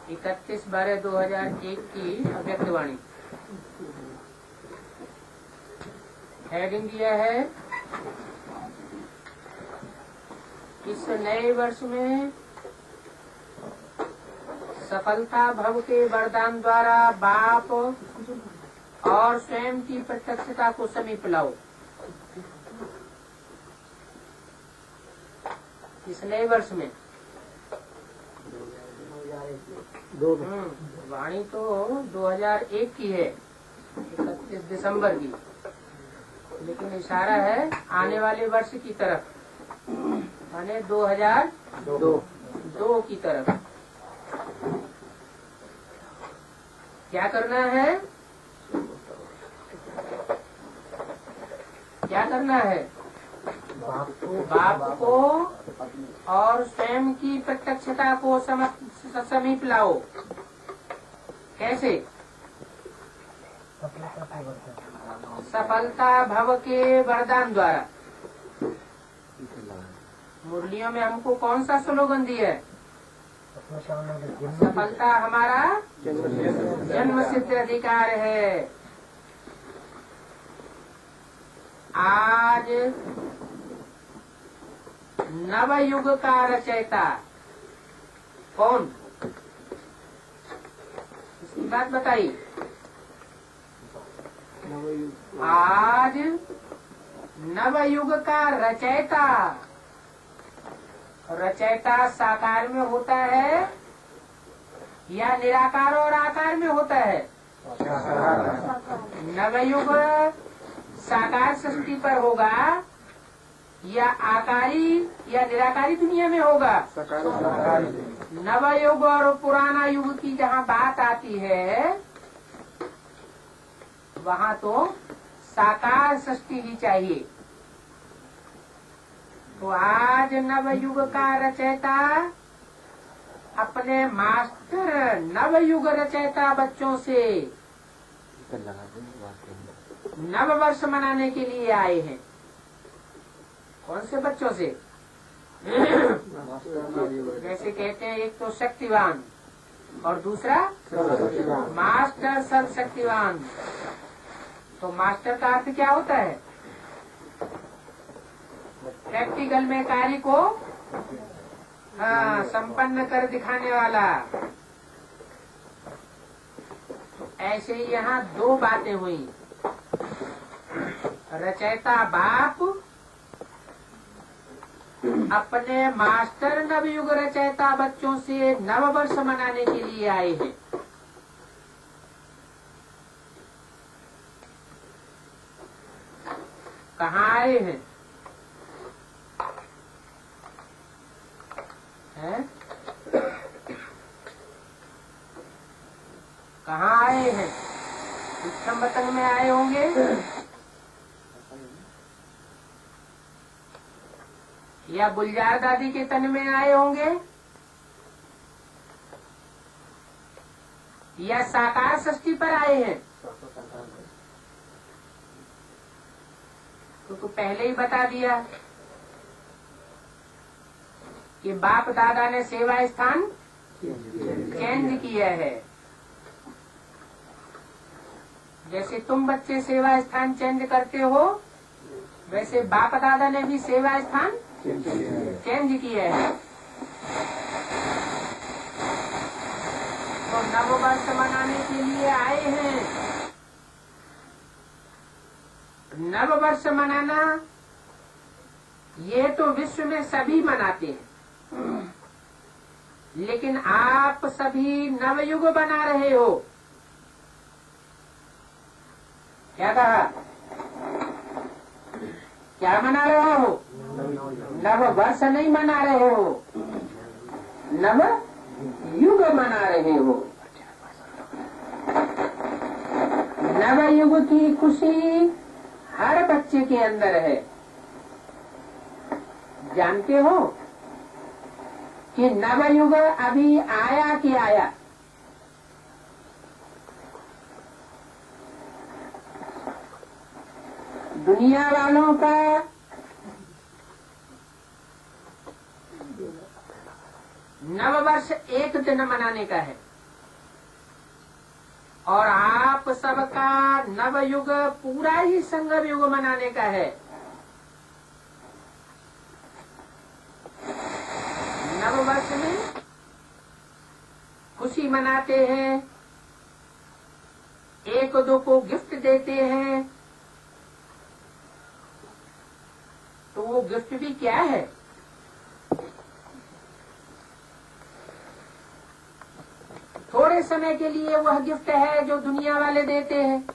31/12/2001 की अव्यक्तवाणी। हेडिंग दिया है, इस नए वर्ष में सफलता भव के वरदान द्वारा बाप और स्वयं की प्रत्यक्षता को समीप लाओ। इस नए वर्ष में वाणी तो 2001 की है, 31 दिसंबर की, लेकिन इशारा है आने वाले वर्ष की तरफ, माने 2002 की तरफ। क्या करना है? क्या करना है? बाप को और स्वयं की प्रत्यक्षता को समीप लाओ। कैसे? सफलता भव के वरदान द्वारा। मुरलियों में हमको कौन सा स्लोगन दिया है? सफलता हमारा जन्म सिद्ध अधिकार है। आज नव युग का रचयिता कौन? इसकी बात बताइए। आज नव युग का रचयिता। रचयिता साकार में होता है या निराकार और आकार में होता है? नवयुग साकार सृष्टि पर होगा या आकारी या निराकारी दुनिया में होगा? नवयुग और पुराना युग की जहाँ बात आती है वहाँ तो साकार सृष्टि ही चाहिए। तो आज नवयुग का रचयिता अपने मास्टर नवयुग रचयिता बच्चों से नव वर्ष मनाने के लिए आए हैं। कौन से बच्चों से? जैसे कहते हैं, एक तो शक्तिवान और दूसरा मास्टर सर्वशक्तिवान। तो मास्टर का अर्थ क्या होता है? प्रैक्टिकल में कार्य को संपन्न कर दिखाने वाला। ऐसे ही यहाँ दो बातें हुई। रचयिता बाप अपने मास्टर नवयुग रचयिता बच्चों से नव वर्ष मनाने के लिए आए हैं। कहाँ आए हैं? कहाँ आए हैं? इच्छम वतन में आए होंगे या गुलजार दादी के तन में आए होंगे या साकार सृष्टि पर आए हैं। तो पहले ही बता दिया कि बाप दादा ने सेवा स्थान चेंज किया है। जैसे तुम बच्चे सेवा स्थान चेंज करते हो, वैसे बाप दादा ने भी सेवा स्थान चेंज किया है। तो नव वर्ष मनाने के लिए आए हैं। नव वर्ष मनाना ये तो विश्व में सभी मनाते हैं, लेकिन आप सभी नवयुग बना रहे हो। क्या कहा? क्या मना रहे हो? नव वर्ष नहीं मना रहे हो, नव युग मना रहे हो। नव युग की खुशी हर बच्चे के अंदर है। जानते हो कि नवयुग अभी आया कि आया? दुनिया वालों का नव वर्ष एक दिन मनाने का है। और आप सबका नव युग पूरा ही संगम युग मनाने का है। नव वर्ष में खुशी मनाते हैं, एक दो को गिफ्ट देते हैं। तो वो गिफ्ट भी क्या है? थोड़े समय के लिए वह गिफ्ट है जो दुनिया वाले देते हैं।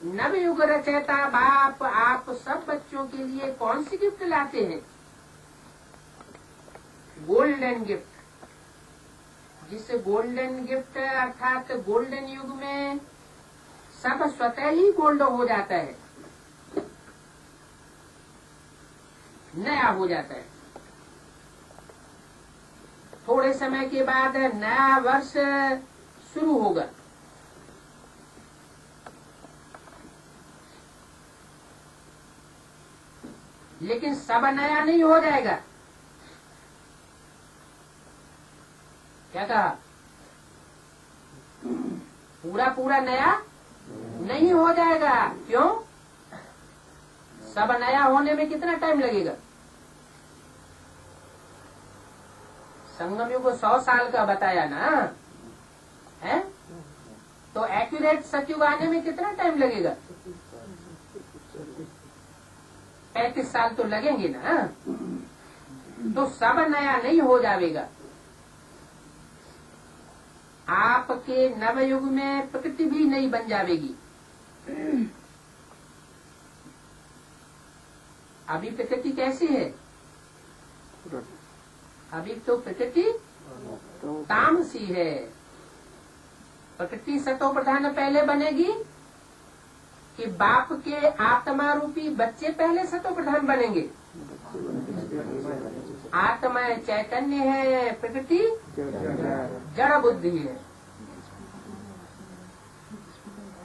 नवयुग रचयिता बाप आप सब बच्चों के लिए कौन सी गिफ्ट लाते हैं? Golden gift. जिस गोल्डन गिफ्ट अर्थात गोल्डन युग में सब स्वतः ही गोल्ड हो जाता है, नया हो जाता है। थोड़े समय के बाद नया वर्ष शुरू होगा। लेकिन सब नया नहीं हो जाएगा। क्या कहा? पूरा पूरा नया नहीं हो जाएगा। क्यों? सब नया होने में कितना टाइम लगेगा? संगम युग को 100 साल का बताया ना है, तो एक्यूरेट सतयुग आने में कितना टाइम लगेगा? 35 साल तो लगेंगे ना। तो सब नया नहीं हो जाएगा। आपके नवयुग में प्रकृति भी नहीं बन जाएगी। अभी प्रकृति कैसी है? अभी तो प्रकृति तामसी है। प्रकृति सतो प्रधान पहले बनेगी कि बाप के आत्मा रूपी बच्चे पहले सतो प्रधान बनेंगे? आत्मा चैतन्य है, प्रकृति जड़ बुद्धि है।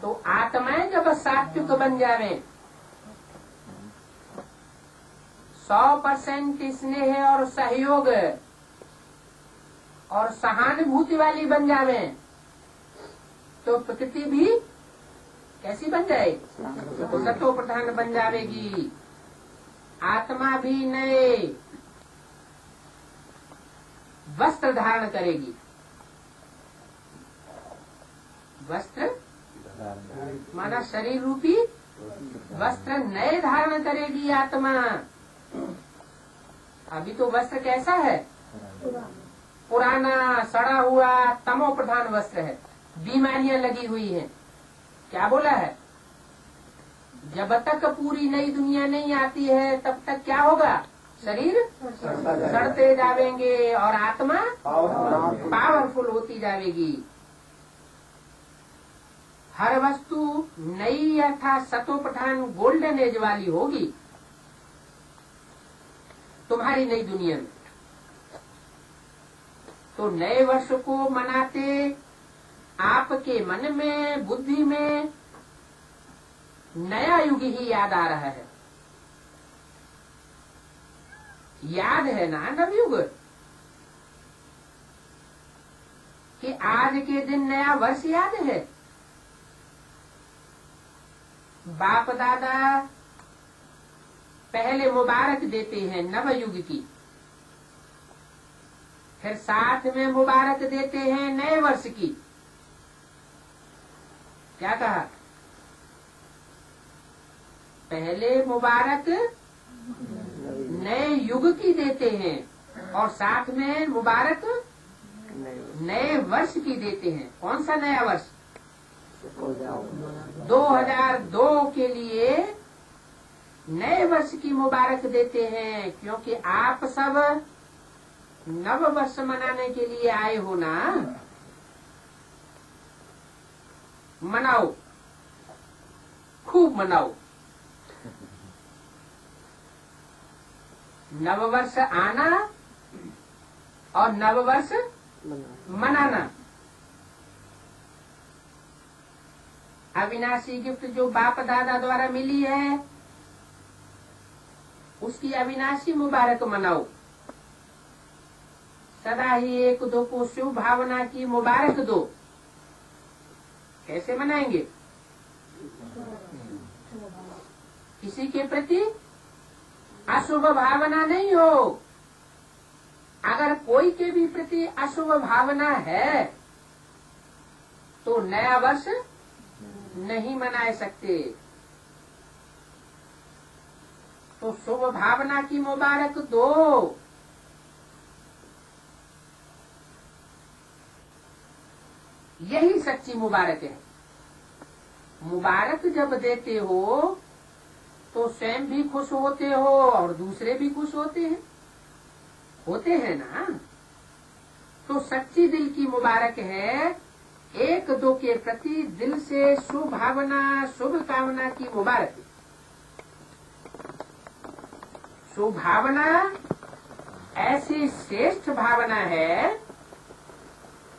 तो आत्माएं जब सात्विक बन जावे, 100% स्नेह और सहयोग और सहानुभूति वाली बन जावे, तो प्रकृति भी कैसी बन जाए? तो सतो प्रधान बन जाएगी। आत्मा भी नए वस्त्र धारण करेगी। वस्त्र माना शरीर रूपी वस्त्र नए धारण करेगी आत्मा। अभी तो वस्त्र कैसा है? पुराना सड़ा हुआ तमो प्रधान वस्त्र है। बीमारियां लगी हुई हैं। क्या बोला है? जब तक पूरी नई दुनिया नहीं आती है तब तक क्या होगा? शरीर सड़ते जाएंगे और आत्मा पावरफुल होती जाएगी। हर वस्तु नई अर्थात सतो प्रधान गोल्डन एज वाली होगी तुम्हारी नई दुनिया में। तो नए वर्ष को मनाते आपके मन में बुद्धि में नया युग ही याद आ रहा है। याद है ना नवयुग कि आज के दिन नया वर्ष याद है। बाप दादा पहले मुबारक देते हैं नवयुग की, फिर साथ में मुबारक देते हैं नए वर्ष की। क्या कहा? पहले मुबारक नए युग की देते हैं और साथ में मुबारक नए वर्ष की देते हैं। कौन सा नया वर्ष? 2002 के लिए नए वर्ष की मुबारक देते हैं, क्योंकि आप सब नव वर्ष मनाने के लिए आए हो ना। मनाओ, खूब मनाओ। नववर्ष आना और नववर्ष मनाना। अविनाशी गिफ्ट जो बाप दादा द्वारा मिली है उसकी अविनाशी मुबारक मनाओ। सदा ही एक दो को शुभ भावना की मुबारक दो। कैसे मनाएंगे? किसी के प्रति अशुभ भावना नहीं हो। अगर कोई के भी प्रति अशुभ भावना है तो नया वर्ष नहीं मना सकते। तो शुभ भावना की मुबारक दो। यही सच्ची मुबारक है। मुबारक जब देते हो तो स्वयं भी खुश होते हो और दूसरे भी खुश होते हैं ना। तो सच्ची दिल की मुबारक है। एक दो के प्रति दिल से शुभ भावना, शुभ कामना की मुबारक। शुभ भावना ऐसी श्रेष्ठ भावना है,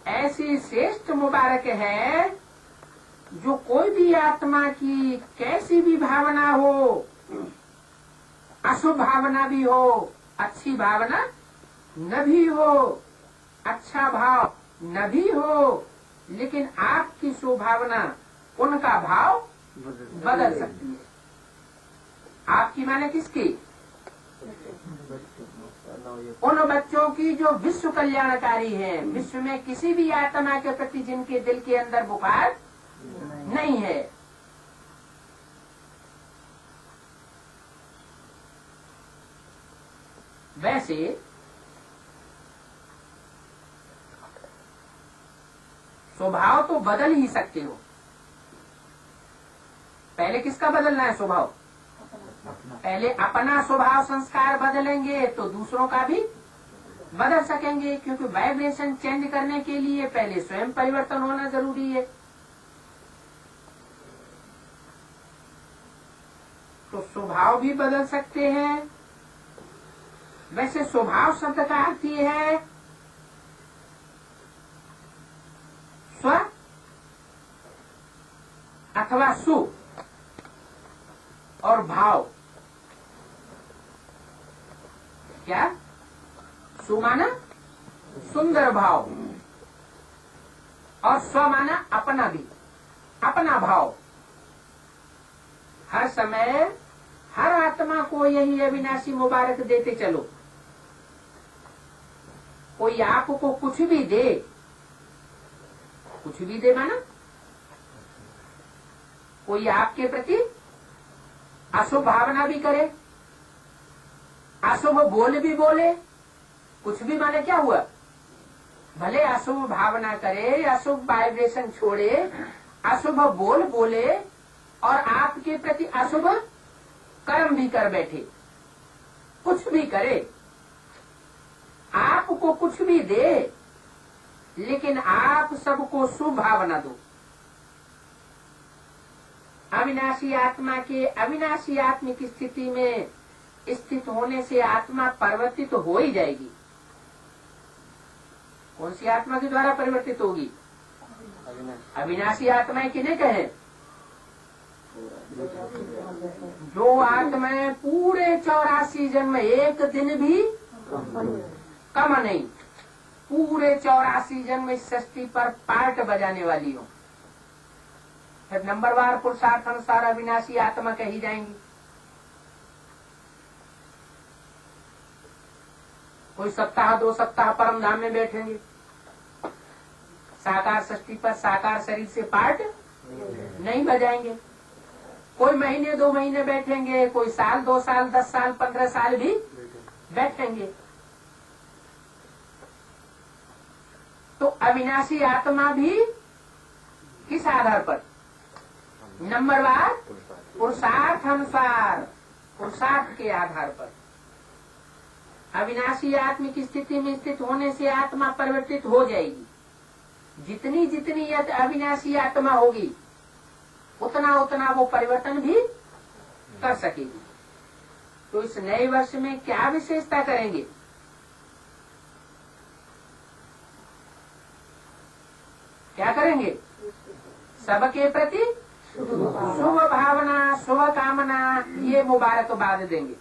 ऐसी श्रेष्ठ मुबारक है जो कोई भी आत्मा की कैसी भी भावना हो, अशुभ भावना भी हो, अच्छी भावना न भी हो, अच्छा भाव न भी हो, लेकिन आपकी शुभ भावना उनका भाव बदल सकती है। आपकी माने किसकी? उन बच्चों की जो विश्व कल्याणकारी हैं, विश्व में किसी भी आत्मा के प्रति जिनके दिल के अंदर बुखार नहीं है। वैसे स्वभाव तो बदल ही सकते हो। पहले किसका बदलना है स्वभाव? पहले अपना स्वभाव संस्कार बदलेंगे तो दूसरों का भी बदल सकेंगे, क्योंकि वाइब्रेशन चेंज करने के लिए पहले स्वयं परिवर्तन होना जरूरी है। तो स्वभाव भी बदल सकते हैं। वैसे स्वभाव शब्द का अर्थ ये है स्व अथवा सु और भाव। क्या? सु माना सुंदर भाव और स्व माना अपना भी, अपना भाव। हर समय हर आत्मा को यही अविनाशी मुबारक देते चलो। कोई आपको कुछ भी दे माना कोई आपके प्रति अशुभ भावना भी करे, अशुभ भी बोले, कुछ भी माने क्या हुआ? भले अशुभ भावना करे, अशुभ वाइब्रेशन छोड़े, अशुभ बोले और आपके प्रति अशुभ कर्म भी कर बैठे, कुछ भी करे, आपको कुछ भी दे, लेकिन आप सबको शुभ भावना दो। अविनाशी आत्मा के अविनाशी आत्मिक स्थिति में स्थित होने से आत्मा परिवर्तित तो हो ही जाएगी। कौन सी आत्मा के द्वारा परिवर्तित होगी? अविनाशी आत्माएं किन्हें कहें? जो आत्माएं पूरे 84 जन्म एक दिन भी कम नहीं, पूरे 84 जन्म इस सृष्टि पर पार्ट बजाने वाली हो, फिर नंबरवार पुरुषार्थ अनुसार अविनाशी आत्मा कही जाएंगी। कोई सप्ताह 2 सप्ताह परम धाम में बैठेंगे, साकार सृष्टि पर साकार शरीर से पार्ट नहीं बजाएंगे। कोई महीने 2 महीने बैठेंगे, कोई साल 2 साल 10 साल 15 साल भी बैठेंगे। तो अविनाशी आत्मा भी किस आधार पर? नंबरवार पुरुषार्थ अनुसार, पुरुषार्थ के आधार पर। अविनाशी आत्मिक स्थिति में स्थित होने से आत्मा परिवर्तित हो जाएगी। जितनी जितनी अविनाशी आत्मा होगी उतना उतना वो परिवर्तन भी कर सकेगी। तो इस नए वर्ष में क्या विशेषता करेंगे? क्या करेंगे? सबके प्रति शुभ भावना, शुभ कामना, ये मुबारकबाद देंगे।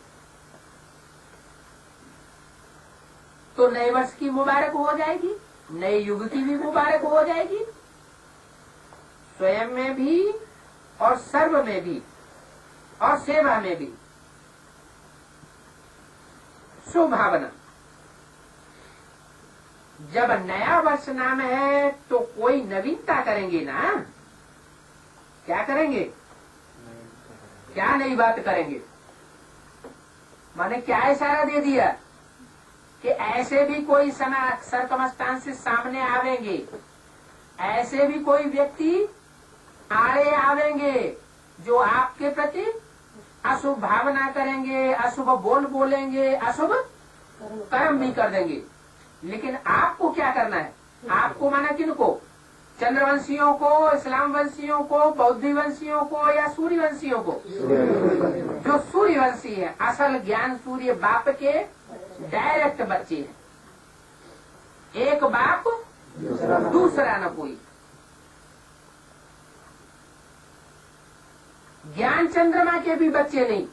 तो नए वर्ष की मुबारक हो जाएगी, नए युग की भी मुबारक हो जाएगी, स्वयं में भी और सर्व में भी और सेवा में भी। सुभावना। जब नया वर्ष नाम है तो कोई नवीनता करेंगे ना, क्या करेंगे, क्या नई बात करेंगे। मैंने क्या इशारा दे दिया कि ऐसे भी कोई सर्कमस्टांसेस सामने आवेंगे, ऐसे भी कोई व्यक्ति आड़े आवेंगे जो आपके प्रति अशुभ भावना करेंगे, अशुभ बोलेंगे, अशुभ कर्म भी कर देंगे। लेकिन आपको क्या करना है, आपको माना किनको, चंद्रवंशियों को, इस्लाम वंशियों को, बौद्ध वंशियों को या सूर्यवंशियों को। जो सूर्यवंशी है, असल ज्ञान सूर्य बाप के डायरेक्ट बच्चे हैं, एक बाप दूसरा न कोई। ज्ञान चंद्रमा के भी बच्चे नहीं,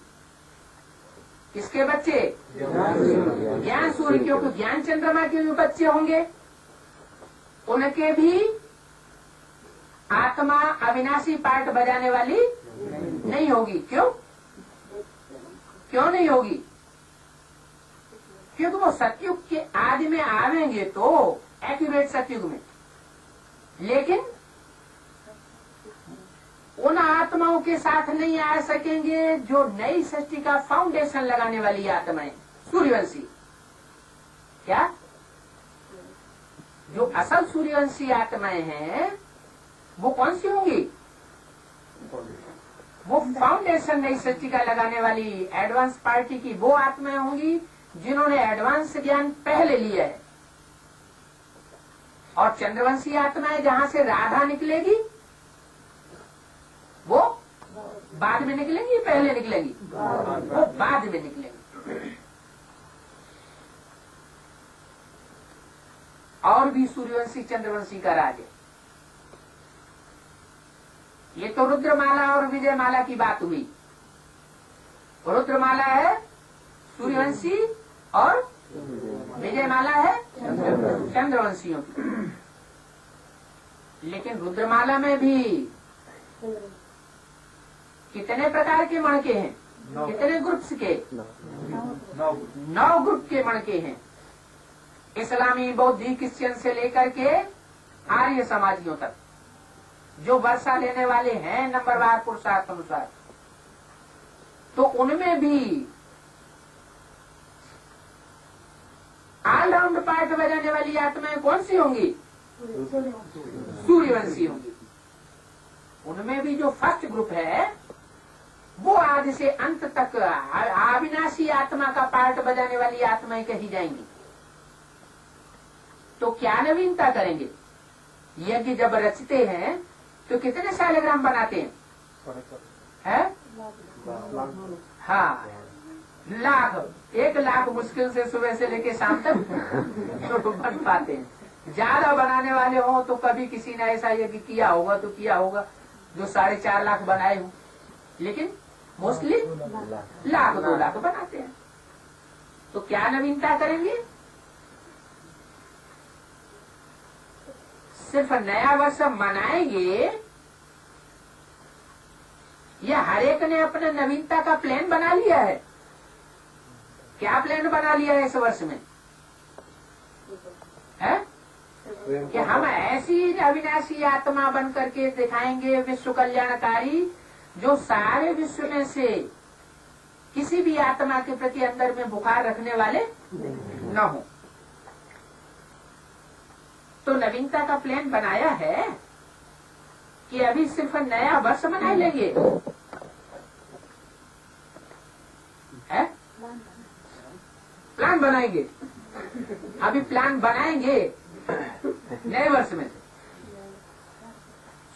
किसके बच्चे, ज्ञान सूर्य, क्योंकि ज्ञान चंद्रमा के भी बच्चे होंगे, उनके भी आत्मा अविनाशी पार्ट बजाने वाली नहीं होगी। क्यों नहीं होगी? क्योंकि वो सतयुग के आदि में आवेंगे तो एक्यूरेट सतयुग में, लेकिन उन आत्माओं के साथ नहीं आ सकेंगे जो नई सृष्टि का फाउंडेशन लगाने वाली आत्माएं, सूर्यवंशी। क्या? जो असल सूर्यवंशी आत्माएं हैं वो कौन सी होंगी? वो फाउंडेशन नई सृष्टि का लगाने वाली एडवांस पार्टी की वो आत्माएं होंगी जिन्होंने एडवांस ज्ञान पहले लिया है। और चंद्रवंशी आत्माएं जहां से राधा निकलेगी वो बाद में निकलेंगी, पहले निकलेंगी? वो बाद में निकलेंगी। और भी सूर्यवंशी चंद्रवंशी का राज है। ये तो रुद्रमाला और विजयमाला की बात हुई। रुद्रमाला है सूर्यवंशी और विजयमाला है चंद्रवंशियों की। लेकिन रुद्रमाला में भी कितने प्रकार के मणके हैं? कितने ग्रुप्स के? 9 ग्रुप के मणके हैं। इस्लामी, बौद्धिक, क्रिश्चियन से लेकर के आर्य समाजियों तक जो वर्षा लेने वाले हैं नंबरवार पुरुषार्थ अनुसार, तो उनमें भी ऑलराउंड पार्ट बजाने वाली आत्माएं कौन सी होंगी? सूर्यवंशी होंगी। उनमें भी जो फर्स्ट ग्रुप है वो आदि से अंत तक अविनाशी आत्मा का पार्ट बजाने वाली आत्माएं कही जाएंगी। तो क्या नवीनता करेंगे? यज्ञ जब रचते हैं तो कितने शालिग्राम बनाते हैं? हाँ, 1 लाख मुश्किल से सुबह से लेके शाम तक तो बन पाते हैं। ज्यादा बनाने वाले हो तो कभी किसी ने ऐसा यज्ञ किया होगा तो किया होगा जो 4.5 लाख बनाए हो, लेकिन मोस्टली 1 लाख 2 लाख बनाते हैं। तो क्या नवीनता करेंगे? सिर्फ नया वर्ष मनाएंगे या हर एक ने अपने नवीनता का प्लान बना लिया है? क्या प्लान बना लिया है इस वर्ष में? है कि हम ऐसी अविनाशी आत्मा बन करके दिखाएंगे विश्व कल्याणकारी, जो सारे विश्व में से किसी भी आत्मा के प्रति अंदर में बुखार रखने वाले न हो। तो नवीनता का प्लान बनाया है कि अभी सिर्फ नया वर्ष मना लेंगे? है? प्लान बनाएंगे, अभी प्लान बनाएंगे नए वर्ष में।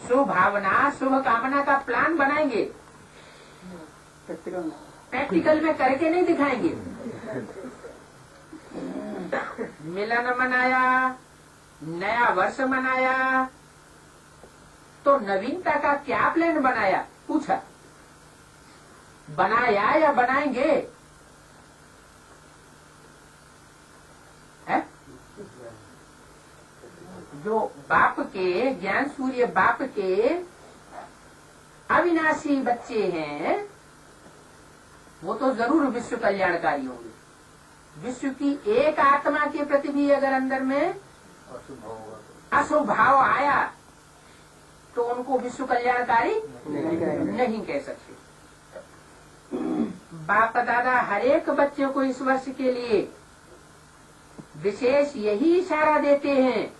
शुभ भावना, शुभ कामना का प्लान बनाएंगे, प्रैक्टिकल में करके नहीं दिखाएंगे। मिलन मनाया, नया वर्ष मनाया, तो नवीनता का क्या प्लान बनाया? पूछा, बनाया या बनाएंगे? है? बाप के, ज्ञान सूर्य बाप के अविनाशी बच्चे हैं, वो तो जरूर विश्व कल्याणकारी होंगे। विश्व की एक आत्मा के प्रति भी अगर अंदर में अशुभ भाव आया तो उनको विश्व कल्याणकारी नहीं कह सकते। बाप दादा हर एक बच्चे को इस वर्ष के लिए विशेष यही इशारा देते हैं।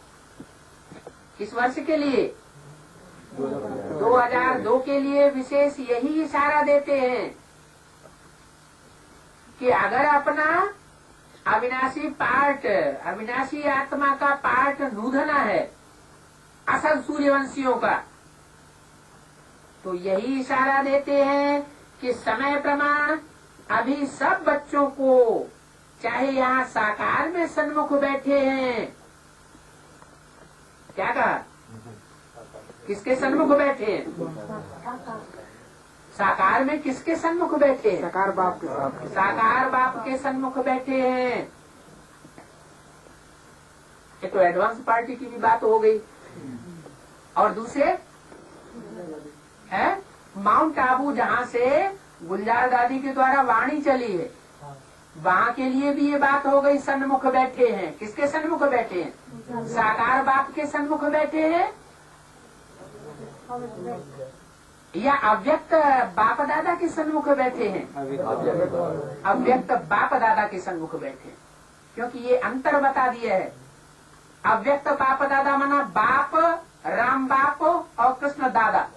इस वर्ष के लिए 2002 के लिए विशेष यही इशारा देते हैं कि अगर अपना अविनाशी पार्ट, अविनाशी आत्मा का पार्ट नूधना है असल सूर्यवंशियों का, तो यही इशारा देते हैं कि समय प्रमाण अभी सब बच्चों को, चाहे यहाँ साकार में सन्मुख बैठे हैं, क्या कहा, किसके सन्मुख बैठे हैं, साकार में किसके सन्मुख बैठे हैं, साकार बाप के सन्मुख बैठे हैं। ये तो एडवांस पार्टी की भी बात हो गई। और दूसरे है माउंट आबू, जहाँ से गुलजार दादी के द्वारा वाणी चली है, वहाँ के लिए भी ये बात हो गई, सन्मुख बैठे हैं। किसके सन्मुख बैठे हैं, साकार बाप के सन्मुख बैठे हैं या अव्यक्त बाप दादा के सन्मुख बैठे हैं, अव्यक्त बाप दादा के सन्मुख बैठे हैं। क्योंकि ये अंतर बता दिया है। अव्यक्त बाप दादा माना बाप, राम बाप और कृष्ण दादा,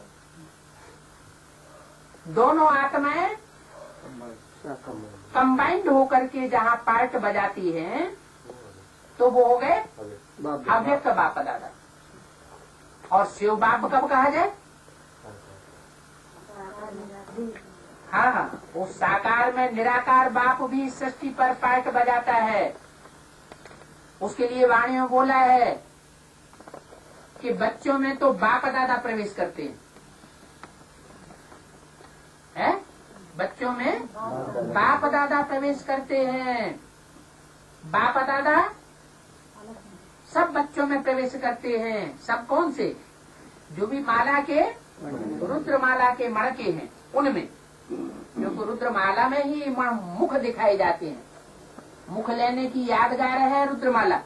दोनों आत्माएं कंबाइंड होकर के जहाँ पार्ट बजाती हैं तो वो हो गए अव्यक्त बाप दादा। और शिव बाप कब कहा जाए, हाँ, वो साकार में निराकार बाप भी सृष्टि पर पार्ट बजाता है। उसके लिए वाणी में बोला है कि बच्चों में तो बाप दादा प्रवेश करते हैं, बच्चों में बाप दादा प्रवेश करते हैं। बाप दादा सब बच्चों में प्रवेश करते हैं। सब कौन से, जो भी माला के, रुद्र माला के मणके हैं उनमें, जो रुद्रमाला में ही मुख दिखाए जाते हैं। मुख लेने की यादगार है रुद्रमाला।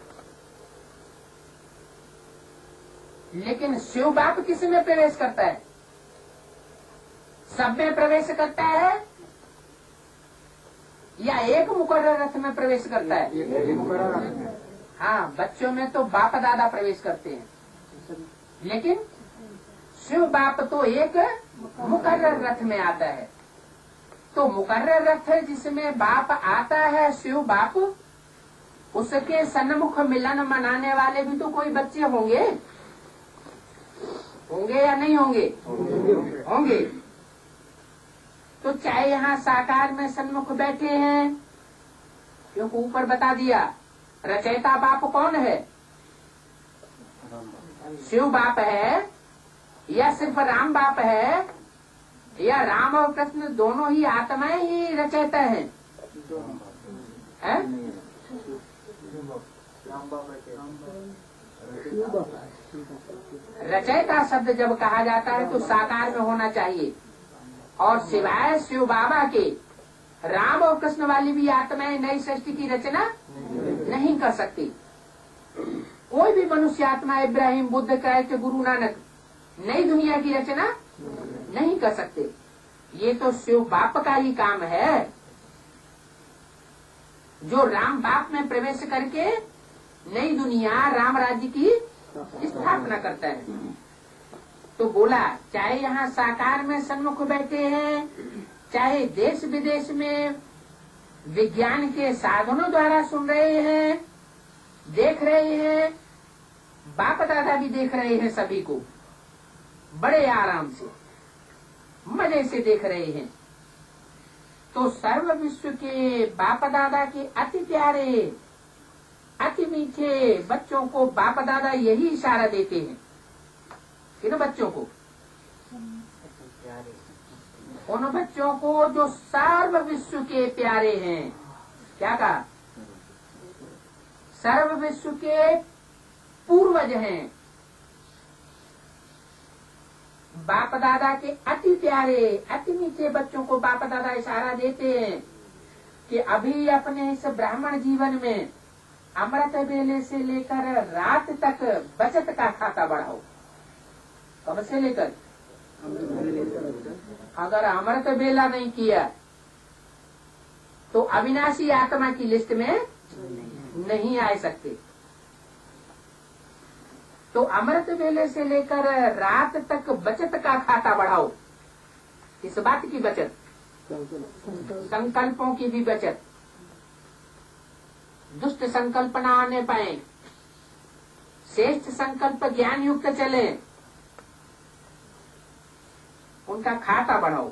लेकिन शिव बाप किस में प्रवेश करता है, सब में प्रवेश करता है या एक मुकर्रर रथ में प्रवेश करता है। हाँ, बच्चों में तो बाप दादा प्रवेश करते हैं, लेकिन शिव बाप तो एक मुकर्रर रथ में आता है। तो मुकर्रर रथ है जिसमें बाप आता है, शिव बाप, उसके सन्मुख मिलन मनाने वाले भी तो कोई बच्चे होंगे, होंगे या नहीं होंगे, होंगे। तो चाहे यहाँ साकार में सन्मुख बैठे हैं, क्योंकि ऊपर बता दिया रचयिता बाप कौन है, शिव बाप है या सिर्फ राम बाप है, या राम और कृष्ण दोनों ही आत्माएं ही रचयिता हैं, है? रचयिता शब्द जब कहा जाता है तो साकार में होना चाहिए। और सिवाय शिव बाबा के राम और कृष्ण वाली भी आत्माएं नई सृष्टि की रचना नहीं कर सकती। कोई भी मनुष्य आत्मा, इब्राहिम, बुद्ध, क्राइस्ट, गुरु नानक, नई दुनिया की रचना नहीं कर सकते। ये तो शिव बाप का ही काम है, जो राम बाप में प्रवेश करके नई दुनिया, राम राज्य की स्थापना करता है। तो बोला चाहे यहाँ साकार में सन्मुख बैठे हैं, चाहे देश विदेश में विज्ञान के साधनों द्वारा सुन रहे हैं, देख रहे हैं, बाप दादा भी देख रहे हैं, सभी को बड़े आराम से मजे से देख रहे हैं। तो सर्व विश्व के बाप दादा के अति प्यारे, अति मीठे बच्चों को बाप दादा यही इशारा देते हैं। किन बच्चों को, उन बच्चों को जो सर्व विश्व के प्यारे हैं। क्या कहा, सर्व विश्व के पूर्वज हैं, बाप दादा के अति प्यारे अति मीठे बच्चों को बाप दादा इशारा देते हैं कि अभी अपने इस ब्राह्मण जीवन में अमृत बेले से लेकर रात तक बचत का खाता बढ़ाओ। कब से लेकर? अगर अमृत बेला नहीं किया तो अविनाशी आत्मा की लिस्ट में नहीं आ सकते। तो अमृत बेले से लेकर रात तक बचत का खाता बढ़ाओ। इस बात की बचत, संकल्पों की भी बचत, दुष्ट संकल्प न आने पाए, श्रेष्ठ संकल्प ज्ञान युक्त चले, उनका खाता बढ़ाओ,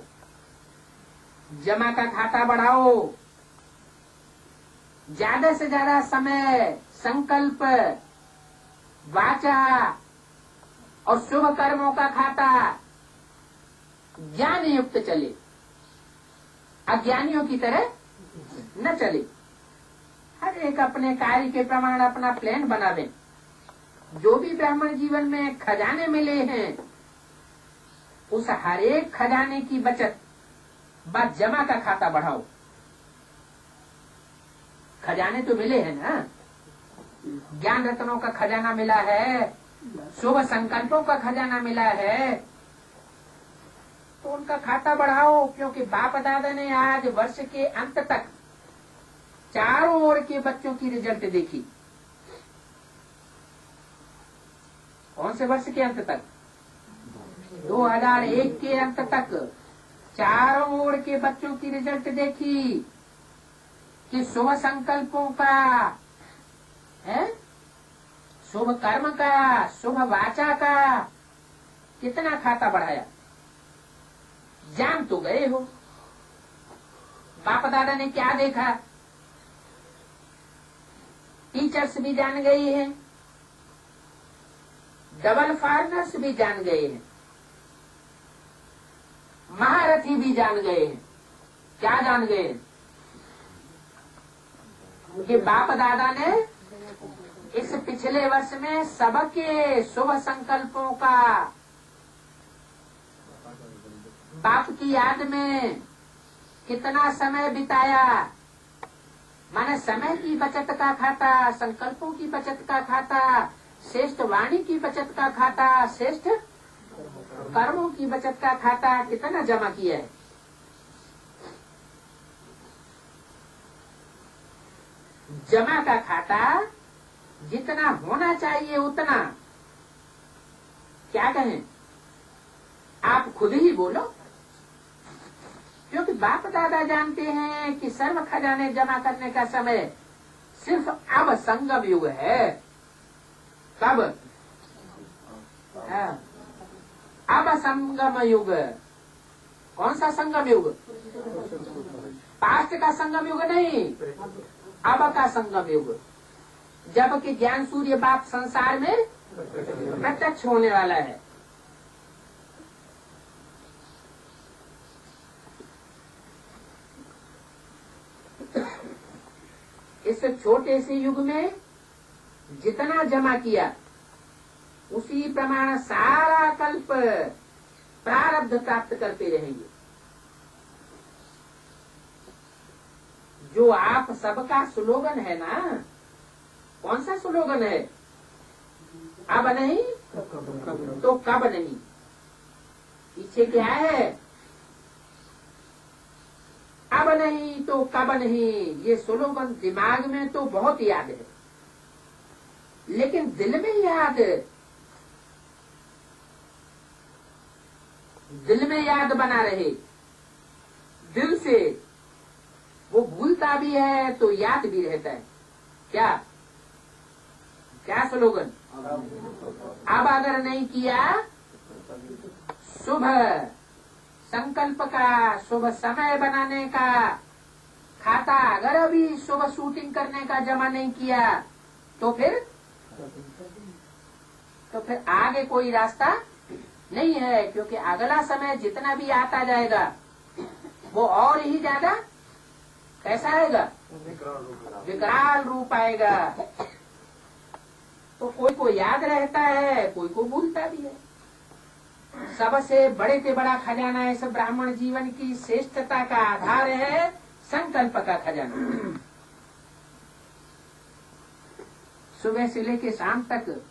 जमा का खाता बढ़ाओ। ज्यादा से ज्यादा समय संकल्प, वाचा और शुभ कर्मों का खाता ज्ञान युक्त चले, अज्ञानियों की तरह न चले। हर एक अपने कार्य के प्रमाण अपना प्लान बनावे। जो भी ब्राह्मण जीवन में खजाने मिले हैं, उस हर एक खजाने की बचत व जमा का खाता बढ़ाओ। खजाने तो मिले हैं ना, ज्ञान रत्नों का खजाना मिला है, शुभ संकल्पों का खजाना मिला है, तो उनका खाता बढ़ाओ। क्योंकि बाप दादा ने आज वर्ष के अंत तक चारों ओर के बच्चों की रिजल्ट देखी। कौन से वर्ष के अंत तक? 2001 के अंत तक चारों ओर के बच्चों की रिजल्ट देखी कि शुभ संकल्पों का है, शुभ कर्म का, शुभ वाचा का कितना खाता बढ़ाया। जान तो गए हो। बाप दादा ने क्या देखा? टीचर्स भी जान गई हैं, डबल फॉरनर्स भी जान गए हैं, महारथी भी जान गए हैं। क्या जान गए? कि बाप दादा ने इस पिछले वर्ष में सबके शुभ संकल्पों का बाप की याद में कितना समय बिताया। माने समय की बचत का खाता, संकल्पों की बचत का खाता, श्रेष्ठ वाणी की बचत का खाता, श्रेष्ठ कर्मों की बचत का खाता कितना जमा किया है। जमा का खाता जितना होना चाहिए उतना, क्या कहें, आप खुद ही बोलो। क्योंकि बाप दादा जानते हैं कि सर्व खजाने जमा करने का समय सिर्फ अब संगम युग है। कब? अब संगम युग। कौन सा संगम युग? पास्ट का संगम युग नहीं, अब का संगम युग। जबकि ज्ञान सूर्य बाप संसार में प्रत्यक्ष होने वाला है। इस छोटे से युग में जितना जमा किया उसी प्रमाण सारा कल्प प्रारब्ध प्राप्त करते रहेंगे। जो आप सबका स्लोगन है ना, कौन सा स्लोगन है? अब नहीं तो कब नहीं। पीछे क्या है? अब नहीं तो कब नहीं। ये स्लोगन दिमाग में तो बहुत याद है, लेकिन दिल में याद, दिल में याद बना रहे, दिल से वो भूलता भी है तो याद भी रहता है। क्या क्या स्लोगन? अब अगर नहीं किया, शुभ संकल्प का, शुभ समय बनाने का खाता, अगर अभी शुभ शूटिंग करने का जमा नहीं किया तो फिर आगे कोई रास्ता नहीं है। क्योंकि अगला समय जितना भी आता जाएगा वो और ही ज्यादा कैसा आएगा? विकराल रूप आएगा। तो कोई को याद रहता है, कोई को भूलता भी है। सबसे बड़े से बड़ा खजाना है, सब ब्राह्मण जीवन की श्रेष्ठता का आधार है संकल्प का खजाना। सुबह से लेकर शाम तक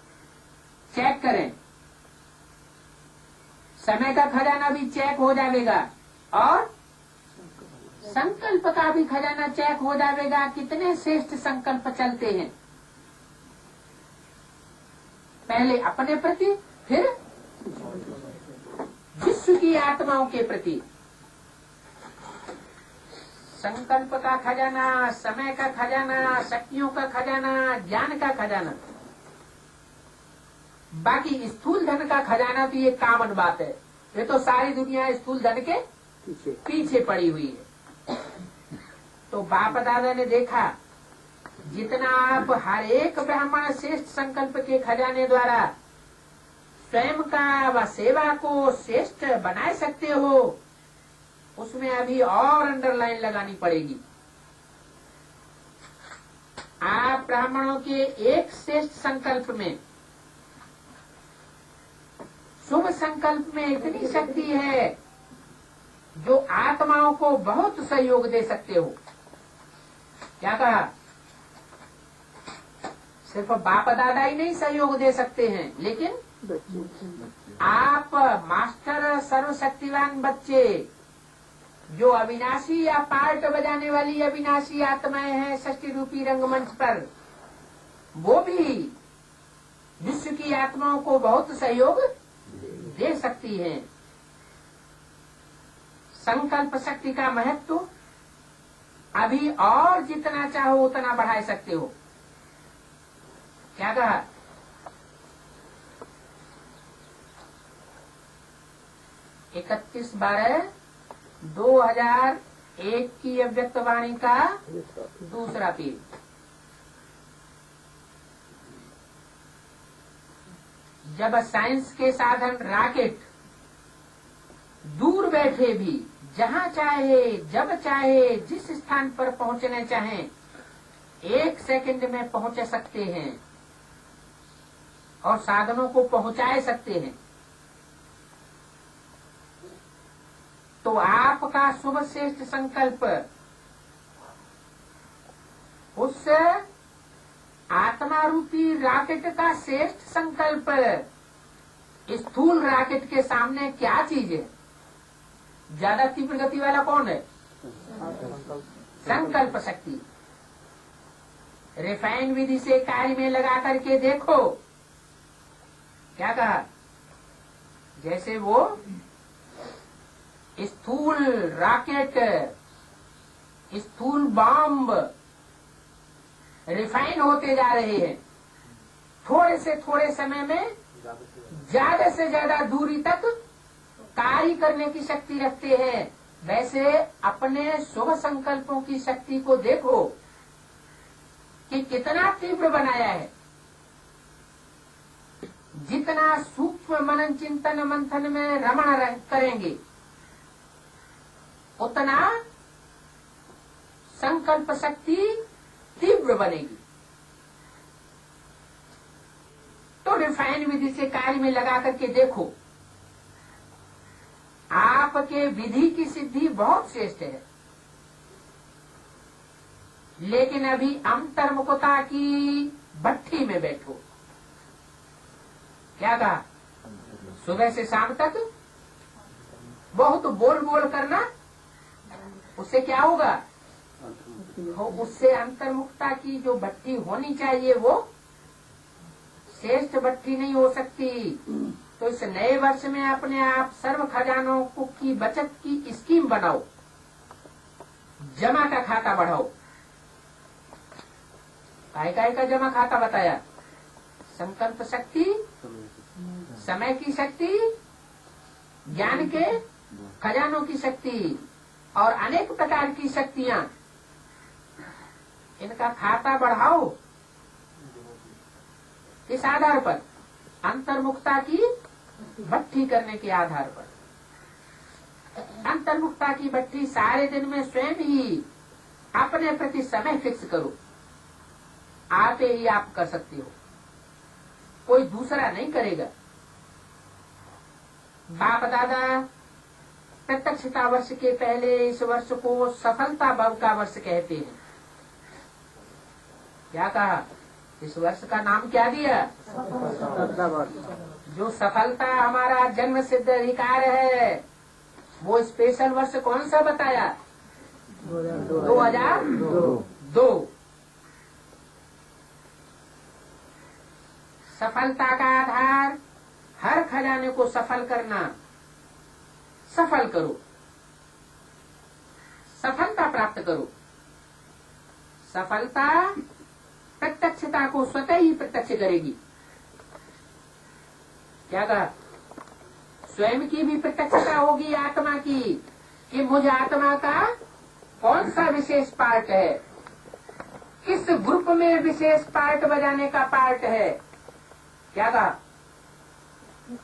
चेक करें, समय का खजाना भी चेक हो जाएगा और संकल्प का भी खजाना चेक हो जाएगा। कितने श्रेष्ठ संकल्प चलते हैं, पहले अपने प्रति, फिर विश्व की आत्माओं के प्रति। संकल्प का खजाना, समय का खजाना, शक्तियों का खजाना, ज्ञान का खजाना। बाकी स्थूल धन का खजाना तो ये कॉमन बात है, ये तो सारी दुनिया स्थूल धन के पीछे पड़ी हुई है। तो बाप दादा ने देखा जितना आप हर एक ब्राह्मण श्रेष्ठ संकल्प के खजाने द्वारा स्वयं का व सेवा को श्रेष्ठ बना सकते हो, उसमें अभी और अंडरलाइन लगानी पड़ेगी। आप ब्राह्मणों के एक श्रेष्ठ संकल्प में, शुभ संकल्प में इतनी शक्ति है जो आत्माओं को बहुत सहयोग दे सकते हो। क्या कहा? सिर्फ बाप दादा ही नहीं सहयोग दे सकते हैं, लेकिन आप मास्टर सर्वशक्तिवान बच्चे जो अविनाशी या पार्ट बजाने वाली अविनाशी आत्माएं हैं षष्ठी रूपी रंगमंच पर, वो भी विश्व की आत्माओं को बहुत सहयोग दे सकती हैं। संकल्प शक्ति का महत्व अभी और जितना चाहो उतना बढ़ा सकते हो। क्या कहा? इकतीस 12/2001 की अव्यक्त वाणी का दूसरा पेज। जब साइंस के साधन रॉकेट दूर बैठे भी जहाँ चाहे जब चाहे जिस स्थान पर पहुंचने चाहें 1 सेकंड में पहुंच सकते हैं और साधनों को पहुंचा सकते हैं, तो आपका शुभ श्रेष्ठ संकल्प उस आत्मा रूपी रॉकेट का श्रेष्ठ संकल्प स्थूल रॉकेट के सामने क्या चीज है? ज्यादा तीव्र गति वाला कौन है? संकल्प शक्ति। रिफाइन विधि से कार्य में लगा करके देखो। क्या कहा? जैसे वो स्थूल रॉकेट, स्थूल बॉम्ब रिफाइन होते जा रहे हैं, थोड़े से थोड़े समय में ज्यादा से ज्यादा दूरी तक कार्य करने की शक्ति रखते हैं। वैसे अपने शुभ संकल्पों की शक्ति को देखो कि कितना तीव्र बनाया है। जितना सूक्ष्म मनन चिंतन मंथन में रमण करेंगे उतना संकल्प शक्ति तीव्र बनेगी। तो रिफाइन विधि से कार्य में लगा करके देखो, आपके विधि की सिद्धि बहुत श्रेष्ठ है, लेकिन अभी अंतर्मुखता की भट्ठी में बैठो। क्या कहा? सुबह से शाम तक बहुत बोल बोल करना, उससे क्या होगा? उससे अंतर्मुखता की जो भट्ठी होनी चाहिए वो श्रेष्ठ भट्ठी नहीं हो सकती। तो इस नए वर्ष में अपने आप सर्व खजानों की बचत की स्कीम बनाओ, जमा का खाता बढ़ाओ। काय का जमा खाता बताया? संकल्प शक्ति, समय की शक्ति, ज्ञान के खजानों की शक्ति और अनेक प्रकार की शक्तियां, इनका खाता बढ़ाओ। इस आधार पर अंतर्मुखता की भट्ठी करने के आधार पर, अंतर्मुखता की भट्ठी सारे दिन में स्वयं ही अपने प्रति समय फिक्स करो। आप ही आप कर सकते हो, कोई दूसरा नहीं करेगा। बाप दादा प्रत्यक्षता वर्ष के पहले इस वर्ष को सफलता भव का वर्ष कहते हैं। क्या कहा? इस वर्ष का नाम क्या दिया? जो सफलता हमारा जन्म सिद्ध अधिकार है, वो स्पेशल वर्ष कौन सा बताया? 2002। सफलता का आधार हर खजाने को सफल करना। सफल करो, सफलता प्राप्त करो। सफलता प्रत्यक्षता को स्वतः ही प्रत्यक्ष करेगी। क्या कहा? स्वयं की भी प्रत्यक्षता होगी आत्मा की, कि मुझ आत्मा का कौन सा विशेष पार्ट है, किस ग्रुप में विशेष पार्ट बजाने का पार्ट है। क्या कहा?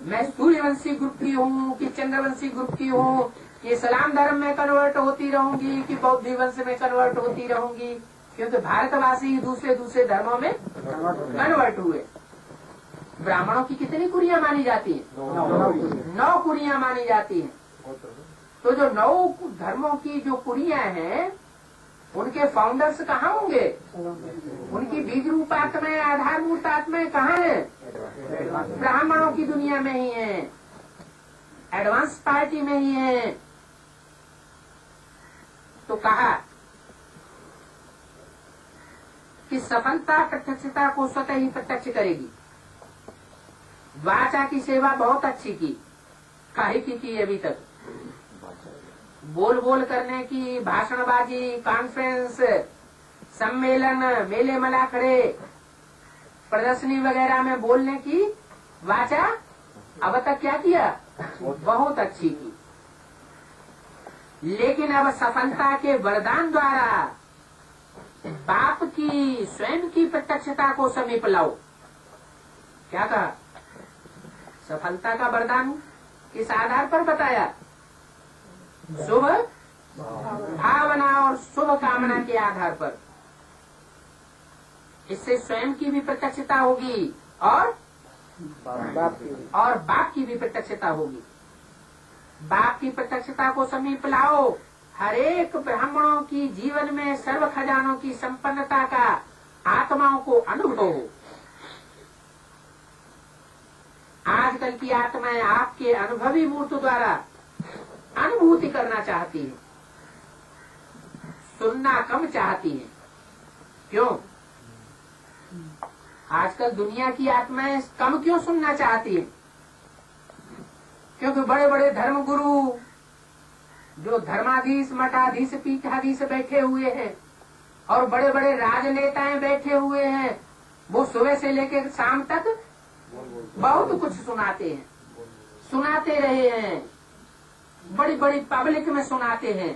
मैं सूर्यवंशी ग्रुप की हूँ कि चंद्रवंशी ग्रुप की हूँ, कि इस्लाम धर्म में कन्वर्ट होती रहूंगी कि बौद्ध वंश में कन्वर्ट होती रहूंगी, क्योंकि भारतवासी दूसरे दूसरे धर्मों में कन्वर्ट हुए। ब्राह्मणों की कितनी कुरियां मानी जाती हैं? 9 कुरियां मानी जाती हैं। तो जो 9 धर्मों की जो कुरियां हैं, उनके फाउंडर्स कहाँ होंगे? उनकी बीज रूप आत्माएं, आधारभूत आत्माएं कहाँ है? ब्राह्मणों की दुनिया में ही है, एडवांस पार्टी में ही है। तो कहा कि सफलता प्रत्यक्षता को स्वतः ही प्रत्यक्ष करेगी। वाचा की सेवा बहुत अच्छी की, काहे की अभी तक? बोल बोल करने की, भाषणबाजी, कॉन्फ्रेंस, सम्मेलन, मेले मलाखड़े, प्रदर्शनी वगैरह में बोलने की वाचा अब तक क्या किया? बहुत अच्छी की। लेकिन अब सफलता के वरदान द्वारा बाप की स्वयं की प्रत्यक्षता को समीप लाओ। क्या कहा? सफलता का वरदान किस आधार पर बताया? शुभ भावना और शुभ कामना के आधार पर। इससे स्वयं की भी प्रत्यक्षता होगी और बाप की भी प्रत्यक्षता होगी। बाप की प्रत्यक्षता को समीप लाओ। हर एक ब्राह्मणों की जीवन में सर्व खजानों की संपन्नता का आत्माओं को अनुभव हो। आजकल की आत्माएं आपके अनुभवी मूर्त द्वारा अनुभूति करना चाहती है, सुनना कम चाहती है। क्यों? आजकल दुनिया की आत्माएं कम क्यों सुनना चाहती है? क्योंकि बड़े बड़े धर्मगुरु, जो धर्माधीश, मठाधीश, पीठाधीश बैठे हुए हैं और बड़े बड़े राजनेताएं बैठे हुए हैं, वो सुबह से लेकर शाम तक बहुत कुछ सुनाते हैं, सुनाते रहे हैं। बड़ी बड़ी पब्लिक में सुनाते हैं,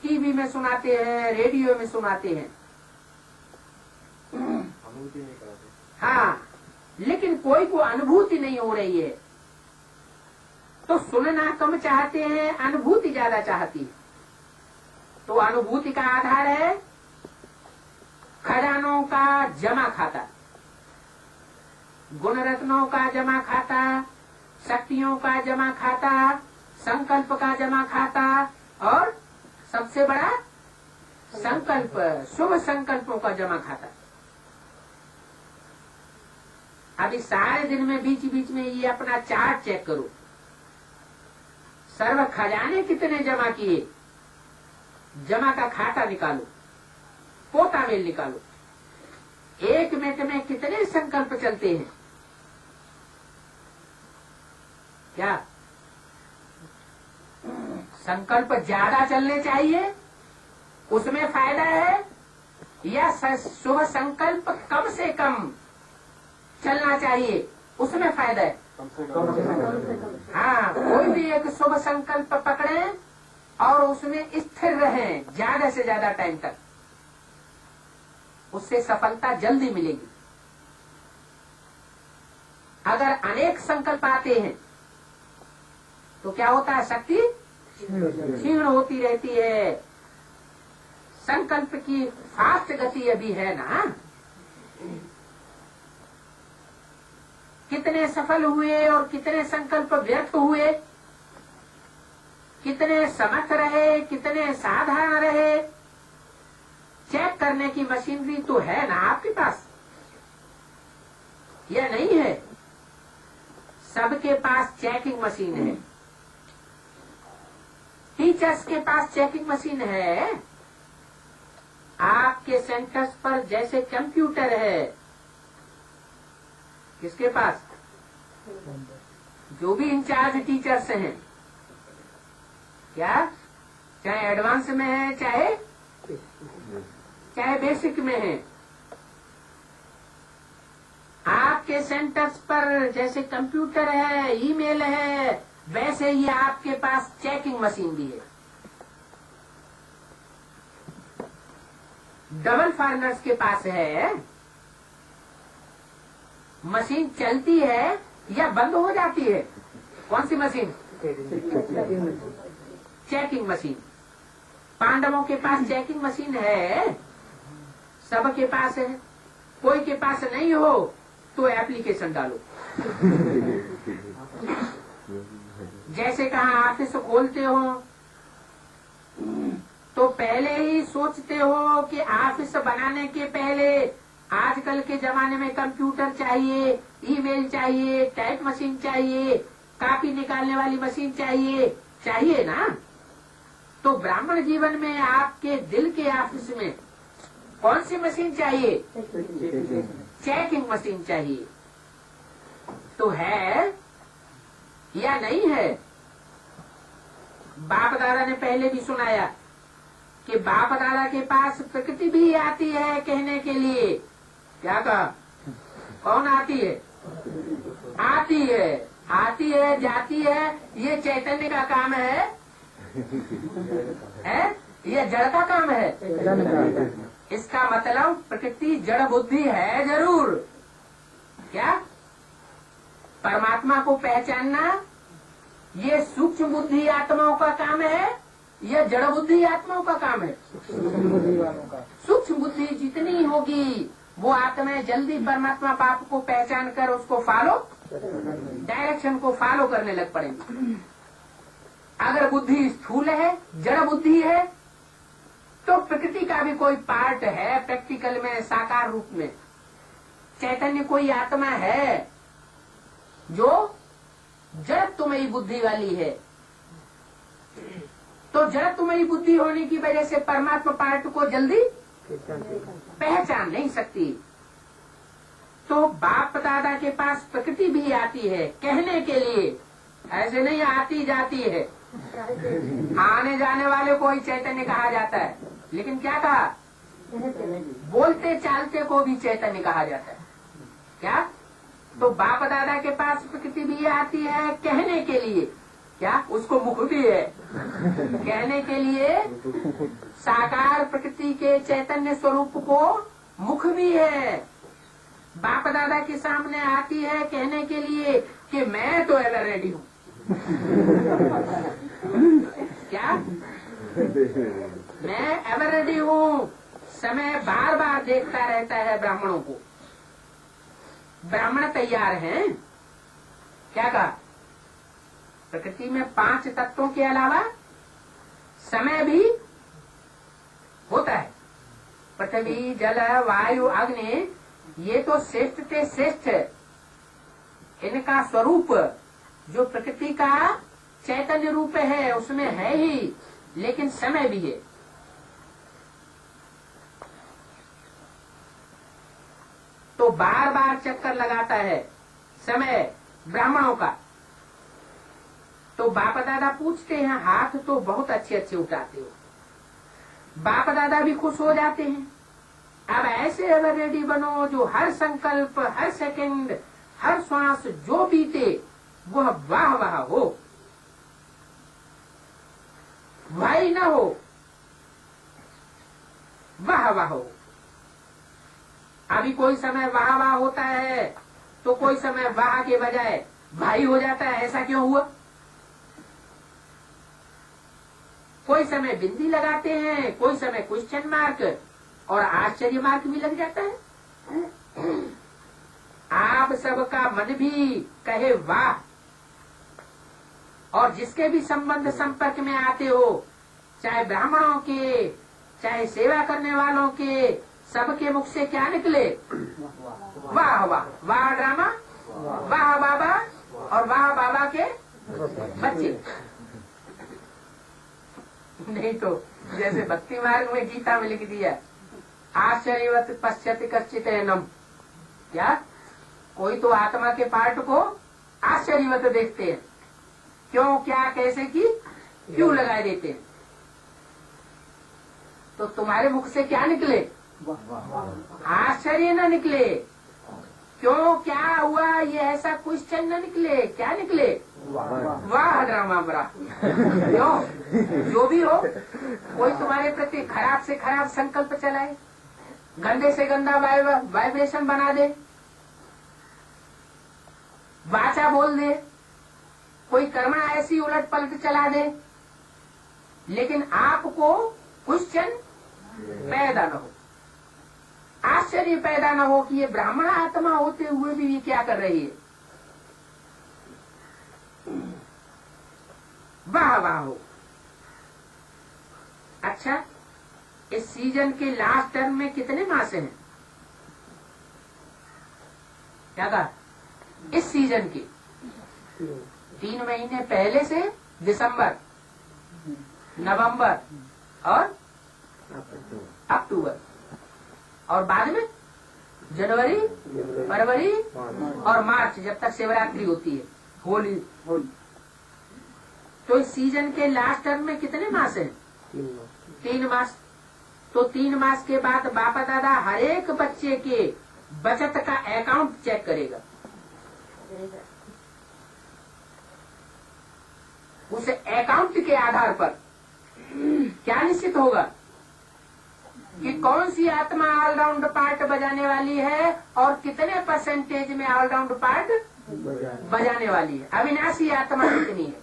टीवी में सुनाते हैं, रेडियो में सुनाते हैं। हाँ, लेकिन कोई को अनुभूति नहीं हो रही है। तो सुनना कम चाहते हैं, अनुभूति ज्यादा चाहती है। तो अनुभूति का आधार है खजानों का जमा खाता, गुण रत्नों का जमा खाता, शक्तियों का जमा खाता, संकल्प का जमा खाता और सबसे बड़ा संकल्प, शुभ संकल्पों का जमा खाता। अभी सारे दिन में बीच बीच में ये अपना चार्ट चेक करो, सर्व खजाने कितने जमा किए, जमा का खाता निकालो, पोता मेल निकालो। 1 मिनट में कितने संकल्प चलते हैं? क्या संकल्प ज्यादा चलने चाहिए, उसमें फायदा है, या शुभ संकल्प कम से कम चलना चाहिए, उसमें फायदा है? हाँ, कोई भी एक शुभ संकल्प पकड़े और उसमें स्थिर रहें ज्यादा से ज्यादा टाइम तक, उससे सफलता जल्दी मिलेगी। अगर अनेक संकल्प आते हैं तो क्या होता है? शक्ति क्षीण होती रहती है। संकल्प की फास्ट गति अभी है ना, कितने सफल हुए और कितने संकल्प व्यर्थ हुए, कितने समर्थ रहे, कितने साधारण रहे, चेक करने की मशीनरी तो है ना आपके पास, या नहीं है? सबके पास चेकिंग मशीन है। टीचर्स के पास चेकिंग मशीन है। आपके सेंटर्स पर जैसे कंप्यूटर है, किसके पास? जो भी इंचार्ज टीचर्स हैं, क्या चाहे एडवांस में है चाहे बेसिक में है, आपके सेंटर्स पर जैसे कंप्यूटर है, ईमेल है, वैसे ही आपके पास चेकिंग मशीन भी है। डबल फॉरेनर्स के पास है, मशीन चलती है या बंद हो जाती है? कौन सी मशीन? Checking machine. पांडवों के पास चेकिंग मशीन है, सबके पास है। कोई के पास नहीं हो तो एप्लीकेशन डालो। जैसे कहा ऑफिस खोलते हो तो पहले ही सोचते हो कि ऑफिस बनाने के पहले आजकल के जमाने में कंप्यूटर चाहिए, ईमेल चाहिए, टाइप मशीन चाहिए, कॉपी निकालने वाली मशीन चाहिए ना? तो ब्राह्मण जीवन में आपके दिल के ऑफिस में कौन सी मशीन चाहिए? चेकिंग मशीन चाहिए। तो है या नहीं है? बाप दादा ने पहले भी सुनाया कि बाप दादा के पास प्रकृति भी आती है कहने के लिए। क्या कहा? कौन आती है? आती है जाती है, ये चैतन्य का काम है? ये जड़ का काम है? इसका मतलब प्रकृति जड़ बुद्धि है जरूर। क्या परमात्मा को पहचानना ये सूक्ष्म बुद्धि आत्माओं का काम है या जड़ बुद्धि आत्माओं का काम है? सूक्ष्म बुद्धि जितनी होगी वो आत्माएं जल्दी परमात्मा पाप को पहचान कर उसको फॉलो, डायरेक्शन को फॉलो करने लग पड़ेंगे। अगर बुद्धि स्थूल है, जड़ बुद्धि है, तो प्रकृति का भी कोई पार्ट है प्रैक्टिकल में, साकार रूप में। चैतन्य कोई आत्मा है जो जड़त्वमयी बुद्धि वाली है। तो जड़त्वमयी बुद्धि होने की वजह से परमात्मा पार्ट को जल्दी पहचान नहीं सकती। तो बाप दादा के पास प्रकृति भी आती है कहने के लिए, ऐसे नहीं आती जाती है। आने जाने वाले को ही चैतन्य कहा जाता है, लेकिन क्या कहा? बोलते चालते को भी चैतन्य कहा जाता है। क्या? तो बाप दादा के पास प्रकृति भी आती है कहने के लिए। क्या? उसको मुख भी है कहने के लिए। साकार प्रकृति के चैतन्य स्वरूप को मुख भी है। बाप दादा के सामने आती है कहने के लिए कि मैं तो एवर रेडी हूँ। क्या? मैं एवर रेडी हूँ। समय बार बार देखता रहता है ब्राह्मणों को। ब्राह्मण तैयार हैं। क्या कहा? प्रकृति में 5 तत्वों के अलावा समय भी होता है। पृथ्वी, जल, वायु, अग्नि, ये तो श्रेष्ठ से श्रेष्ठ। इनका स्वरूप जो प्रकृति का चैतन्य रूप है उसमें है ही, लेकिन समय भी है। तो बार बार चक्कर लगाता है समय ब्राह्मणों का। तो बाप दादा पूछते हैं, हाथ तो बहुत अच्छे अच्छे उठाते हो। बाप दादा भी खुश हो जाते हैं। अब ऐसे एवर रेडी बनो जो हर संकल्प, हर सेकंड, हर श्वास जो बीते वह वाह वाह हो, वाही न हो, वाह वाह हो। अभी कोई समय वाह वाह होता है तो कोई समय वाह के बजाय भाई हो जाता है। ऐसा क्यों हुआ? कोई समय बिंदी लगाते हैं, कोई समय क्वेश्चन मार्क और आश्चर्य मार्क भी लग जाता है। आप आप सबका मन भी कहे वाह, और जिसके भी संबंध संपर्क में आते हो, चाहे ब्राह्मणों के चाहे सेवा करने वालों के, सबके मुख से क्या निकले? वाह वाह, वाह ड्रामा, वाह बाबा, और वाह बाबा के बच्चे। नहीं तो जैसे भक्ति मार्ग में गीता में लिख दिया, आश्चर्यवत पश्यति कश्चित एनम, क्या कोई तो आत्मा के पार्ट को आश्चर्यवत देखते हैं, क्यों, क्या, कैसे की क्यों लगाए देते हैं। तो तुम्हारे मुख से क्या निकले? आश्चर्य न निकले, क्यों, क्या हुआ, ये ऐसा क्वेश्चन न निकले, क्या निकले? वाह ड्रामा बरा। क्यों, जो भी हो, कोई तुम्हारे प्रति खराब से खराब संकल्प चलाए, गंदे से गंदा वाइब्रेशन बना दे, वाचा बोल दे, कोई कर्मा ऐसी उलट पलट चला दे, लेकिन आपको क्वेश्चन पैदा न हो, आश्चर्य पैदा न हो कि ये ब्राह्मण आत्मा होते हुए भी ये क्या कर रही है। वाह वाह हो। अच्छा, इस सीजन के लास्ट टर्म में कितने मास हैं? क्या कहा? इस सीजन के 3 महीने पहले से दिसंबर, नवंबर और अक्टूबर, और बाद में जनवरी, फरवरी और मार्च, जब तक शिवरात्रि होती है, होली। तो इस सीजन के लास्ट टर्म में कितने मास हैं? 3 मास। तो 3 मास के बाद बापा दादा हर एक बच्चे के बचत का अकाउंट चेक करेगा। उस अकाउंट के आधार पर क्या निश्चित होगा कि कौन सी आत्मा ऑलराउंड पार्ट बजाने वाली है और कितने परसेंटेज में ऑलराउंड पार्ट बजाने वाली है, अविनाशी आत्मा कितनी है।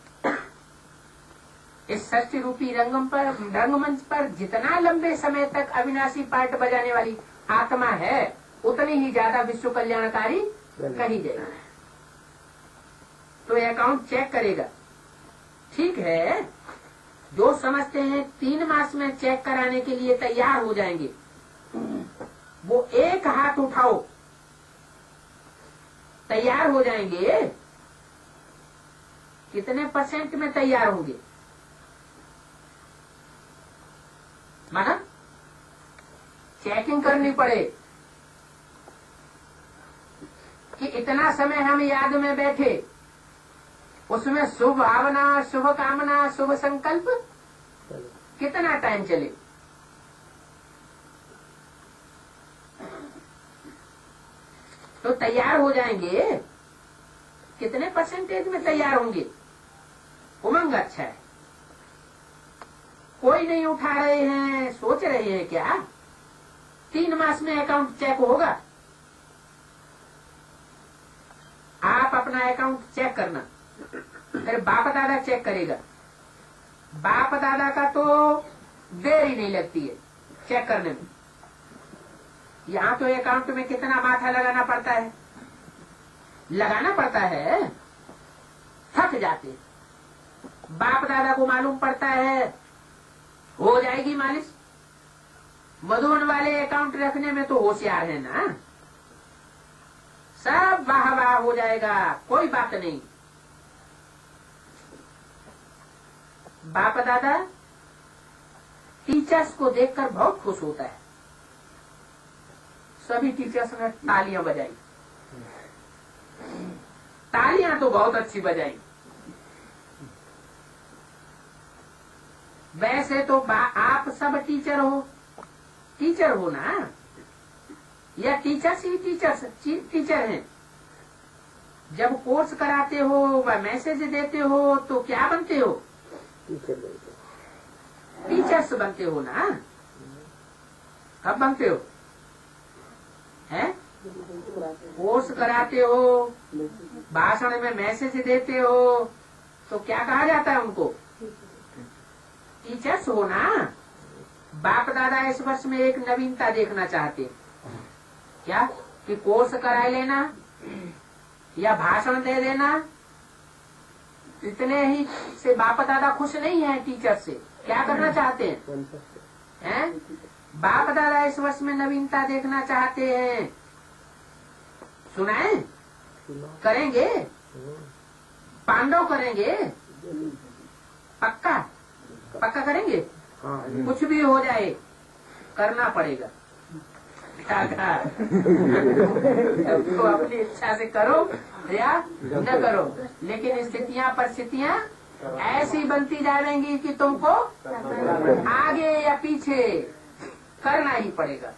इस षष्ठी रूपी रंगमंच पर जितना लंबे समय तक अविनाशी पार्ट बजाने वाली आत्मा है, उतनी ही ज्यादा विश्व कल्याणकारी कही जाएगी। तो ये अकाउंट चेक करेगा। ठीक है, जो समझते हैं 3 मास में चेक कराने के लिए तैयार हो जाएंगे, वो एक हाथ उठाओ। तैयार हो जाएंगे, कितने परसेंट में तैयार होंगे? माना चेकिंग करनी पड़े कि इतना समय हम याद में बैठे, उसमें शुभ भावना, शुभ कामना, शुभ संकल्प कितना टाइम चले। तो तैयार हो जाएंगे, कितने परसेंटेज में तैयार होंगे? उमंग अच्छा है। कोई नहीं उठा रहे हैं, सोच रहे हैं क्या 3 मास में अकाउंट चेक होगा? आप अपना अकाउंट चेक करना, फिर बाप दादा चेक करेगा। बाप दादा का तो देर ही नहीं लगती है चेक करने में। यहाँ तो अकाउंट में कितना माथा लगाना पड़ता है, थक जाते। बाप दादा को मालूम पड़ता है हो जाएगी मालिश। मधुबन वाले अकाउंट रखने में तो होशियार है ना, सब वाह वाह हो जाएगा, कोई बात नहीं। बाप दादा टीचर्स को देखकर बहुत खुश होता है। सभी टीचर्स ने तालियां बजाई, तालियां तो बहुत अच्छी बजाई। वैसे तो आप सब टीचर हो ना, या टीचर्स ही टीचर हैं। जब कोर्स कराते हो व मैसेज देते हो तो क्या बनते हो? टीचर्स बनते हो ना। कब बनते हो? हैं? कोर्स कराते हो, भाषण में मैसेज देते हो, तो क्या कहा जाता है उनको? टीचर्स हो ना। बाप दादा इस वर्ष में एक नवीनता देखना चाहते हैं। क्या? कि कोर्स करा लेना, या भाषण दे देना, इतने ही से बाप दादा खुश नहीं है टीचर से। क्या करना चाहते हैं? बाप दादा इस वर्ष में नवीनता देखना चाहते हैं। सुनाए? करेंगे? पांडव करेंगे? पक्का पक्का करेंगे? कुछ भी हो जाए करना पड़ेगा। तो अपनी इच्छा से करो या न करो, लेकिन स्थितियाँ परिस्थितियाँ ऐसी बनती जाएंगी कि तुमको आगे या पीछे करना ही पड़ेगा।